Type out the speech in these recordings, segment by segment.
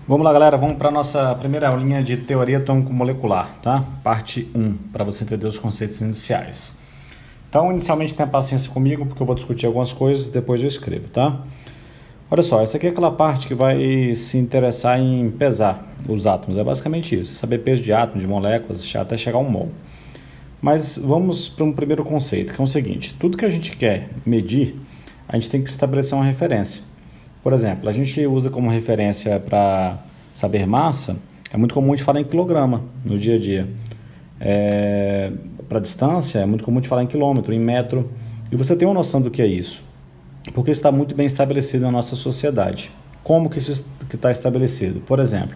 Vamos lá, galera, vamos para a nossa primeira aulinha de teoria atômico-molecular, tá? Parte 1, para você entender os conceitos iniciais. Então, inicialmente tenha paciência comigo, porque eu vou discutir algumas coisas e depois eu escrevo, tá? Olha só, essa aqui é aquela parte que vai se interessar em pesar os átomos, é basicamente isso, saber peso de átomos, de moléculas, até chegar a um mol. Mas vamos para um primeiro conceito, que é o seguinte: tudo que a gente quer medir, a gente tem que estabelecer uma referência. Por exemplo, a gente usa como referência para saber massa, é muito comum de falar em quilograma no dia a dia. Para distância, é muito comum de falar em quilômetro, em metro. E você tem uma noção do que é isso, porque está muito bem estabelecido na nossa sociedade. Como que isso está estabelecido? Por exemplo,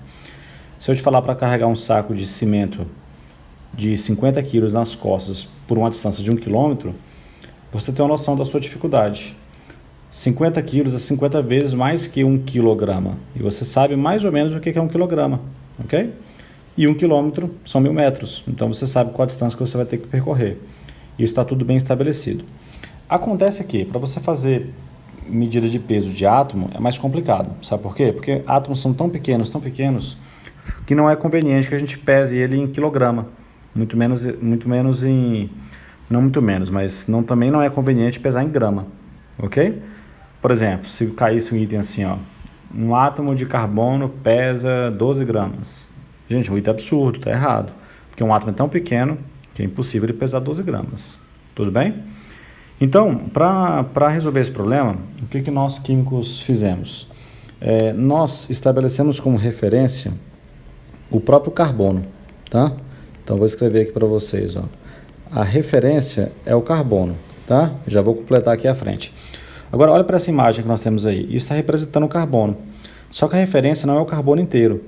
se eu te falar para carregar um saco de cimento de 50 quilos nas costas por uma distância de 1 quilômetro, você tem uma noção da sua dificuldade. 50 quilos é 50 vezes mais que 1 quilograma. E você sabe mais ou menos o que é 1 quilograma, ok? E 1 quilômetro são 1000 metros. Então você sabe qual a distância que você vai ter que percorrer. Isso está tudo bem estabelecido. Acontece que, para você fazer medida de peso de átomo, é mais complicado. Sabe por quê? Porque átomos são tão pequenos, que não é conveniente que a gente pese ele em quilograma. Muito menos em... Não muito menos, mas também não é conveniente pesar em grama, ok? Por exemplo, se caísse um item assim, ó, um átomo de carbono pesa 12 gramas. Gente, um item absurdo, tá errado. Porque um átomo é tão pequeno que é impossível ele pesar 12 gramas. Tudo bem? Então, para resolver esse problema, o que nós químicos fizemos? Nós estabelecemos como referência o próprio carbono, tá? Então, vou escrever aqui para vocês, ó. A referência é o carbono, tá? Já vou completar aqui à frente. Agora, olha para essa imagem que nós temos aí. Isso está representando o carbono. Só que a referência não é o carbono inteiro.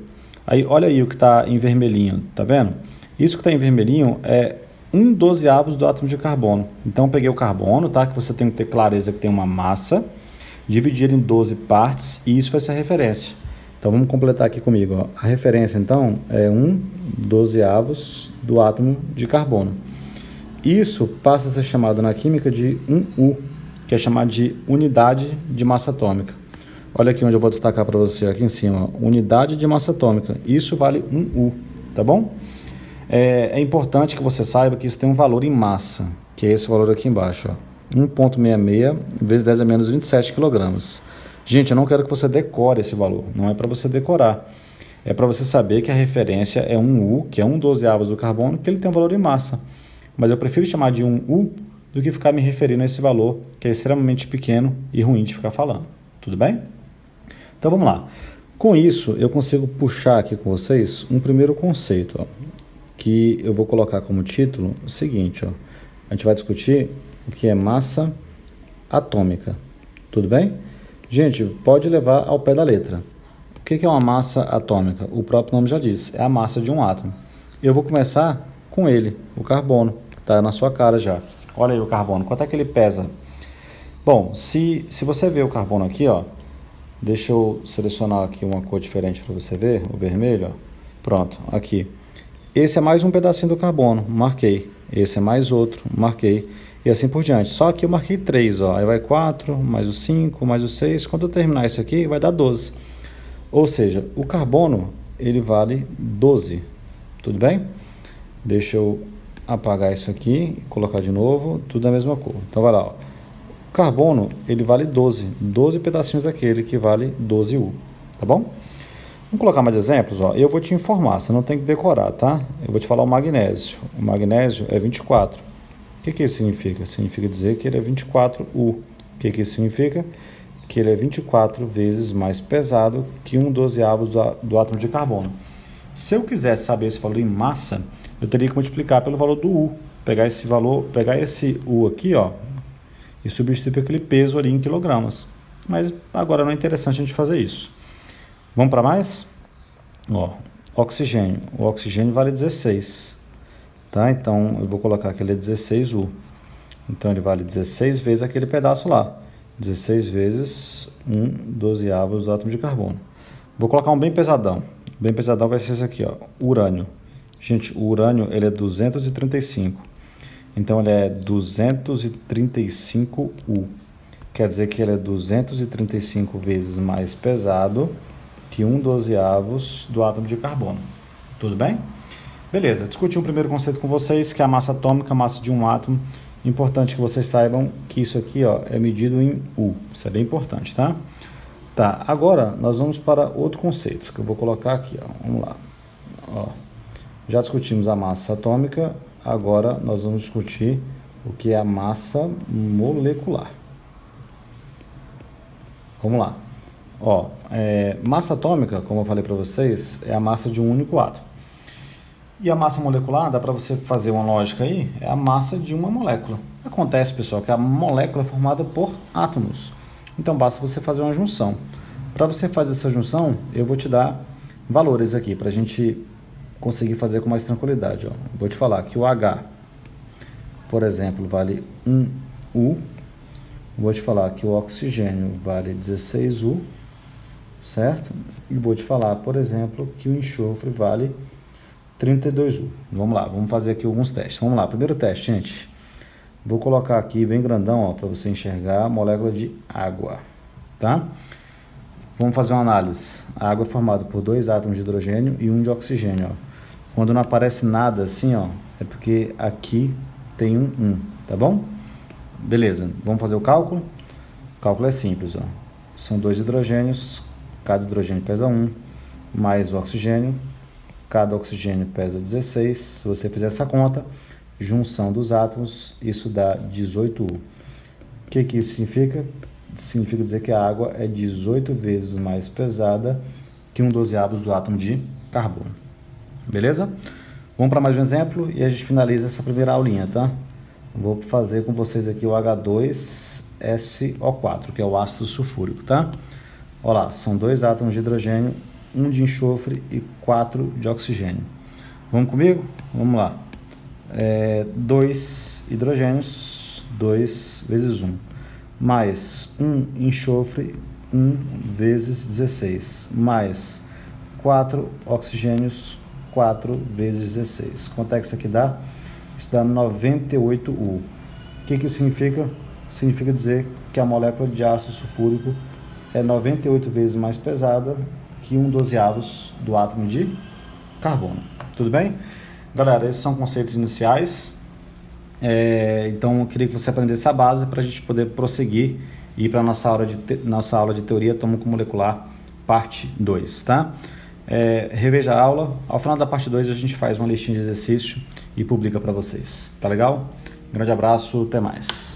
Aí, olha aí o que está em vermelhinho, tá vendo? Isso que está em vermelhinho é 1/12 do átomo de carbono. Então, eu peguei o carbono, tá? Que você tem que ter clareza que tem uma massa, dividido em 12 partes, e isso vai ser a referência. Então, vamos completar aqui comigo, ó. A referência, então, é 1/12 do átomo de carbono. Isso passa a ser chamado na química de 1U, que é chamado de unidade de massa atômica. Olha aqui onde eu vou destacar para você, aqui em cima, ó, unidade de massa atômica. Isso vale 1U, tá bom? É importante que você saiba que isso tem um valor em massa, que é esse valor aqui embaixo, ó, 1,66 vezes 10 a menos 27 quilogramas. Gente, eu não quero que você decore esse valor, não é para você decorar. É para você saber que a referência é 1U, que é 1/12 do carbono, que ele tem um valor em massa. Mas eu prefiro chamar de 1U do que ficar me referindo a esse valor, que é extremamente pequeno e ruim de ficar falando. Tudo bem? Então vamos lá. Com isso, eu consigo puxar aqui com vocês um primeiro conceito, ó, que eu vou colocar como título o seguinte, ó. A gente vai discutir o que é massa atômica. Tudo bem? Gente, pode levar ao pé da letra. O que é uma massa atômica? O próprio nome já diz, é a massa de um átomo. Eu vou começar com ele, o carbono, que está na sua cara já. Olha aí o carbono, quanto é que ele pesa? Bom, se você ver o carbono aqui, ó, deixa eu selecionar aqui uma cor diferente para você ver, o vermelho, ó. Pronto, aqui. Esse é mais um pedacinho do carbono, marquei. Esse é mais outro, marquei. E assim por diante. Só que eu marquei 3, ó. Aí vai 4, mais o 5, mais o 6. Quando eu terminar isso aqui, vai dar 12. Ou seja, o carbono, ele vale 12. Tudo bem? Deixa eu apagar isso aqui e colocar de novo, tudo da mesma cor. Então vai lá, ó. O carbono, ele vale 12 pedacinhos daquele que vale 12U, tá bom? Vamos colocar mais exemplos, ó. Eu vou te informar, você não tem que decorar, tá? Eu vou te falar o magnésio. O magnésio é 24. O que isso significa? Significa dizer que ele é 24U. O que isso significa? Que ele é 24 vezes mais pesado que 1/12 do átomo de carbono. Se eu quisesse saber esse valor em massa, eu teria que multiplicar pelo valor do U. Pegar esse U aqui, ó, e substituir por aquele peso ali em quilogramas. Mas agora não é interessante a gente fazer isso. Vamos para mais? Ó, oxigênio. O oxigênio vale 16. Tá? Então, eu vou colocar que ele é 16U. Então, ele vale 16 vezes aquele pedaço lá. 16 vezes 1/12 do átomo de carbono. Vou colocar um bem pesadão. Bem pesadão vai ser esse aqui, ó, urânio. Gente, o urânio ele é 235. Então, ele é 235U. Quer dizer que ele é 235 vezes mais pesado que 1/12 do átomo de carbono. Tudo bem? Beleza, discuti o primeiro conceito com vocês, que é a massa atômica, a massa de um átomo. Importante que vocês saibam que isso aqui, ó, é medido em U. Isso é bem importante, tá? Tá, agora nós vamos para outro conceito, que eu vou colocar aqui, ó. Vamos lá. Ó, já discutimos a massa atômica, agora nós vamos discutir o que é a massa molecular. Vamos lá. Ó, massa atômica, como eu falei para vocês, é a massa de um único átomo. E a massa molecular, dá para você fazer uma lógica aí, é a massa de uma molécula. Acontece, pessoal, que a molécula é formada por átomos. Então basta você fazer uma junção. Para você fazer essa junção, eu vou te dar valores aqui, para a gente conseguir fazer com mais tranquilidade. Ó. Vou te falar que o H, por exemplo, vale 1U. Vou te falar que o oxigênio vale 16U, certo? E vou te falar, por exemplo, que o enxofre vale 32U. Vamos lá, vamos fazer aqui alguns testes. Vamos lá, primeiro teste, gente. Vou colocar aqui bem grandão, para você enxergar a molécula de água, tá? Vamos fazer uma análise. A água é formada por 2 átomos de hidrogênio e 1 de oxigênio, ó. Quando não aparece nada assim, ó, é porque aqui tem um, tá bom? Beleza, vamos fazer o cálculo? O cálculo é simples, ó. São 2 hidrogênios, cada hidrogênio pesa 1, mais o oxigênio, cada oxigênio pesa 16. Se você fizer essa conta, junção dos átomos, isso dá 18U. O que isso significa? Significa dizer que a água é 18 vezes mais pesada que 1/12 do átomo de carbono. Beleza? Vamos para mais um exemplo e a gente finaliza essa primeira aulinha, tá? Vou fazer com vocês aqui o H2SO4, que é o ácido sulfúrico, tá? Olha lá, são 2 átomos de hidrogênio, 1 de enxofre e 4 de oxigênio. Vamos comigo? Vamos lá. 2 hidrogênios, 2 vezes 1, mais 1 enxofre, 1 vezes 16, mais 4 oxigênios, 4 vezes 16. Quanto é que isso aqui dá? Isso dá 98U. O que isso significa? Significa dizer que a molécula de ácido sulfúrico é 98 vezes mais pesada que 1/12 do átomo de carbono. Tudo bem? Galera, esses são conceitos iniciais. Então eu queria que você aprendesse a base para a gente poder prosseguir e ir para a nossa aula de teoria atômico molecular parte 2, tá? Reveja a aula. Ao final da parte 2 a gente faz uma listinha de exercício e publica para vocês. Tá legal? Grande abraço, até mais.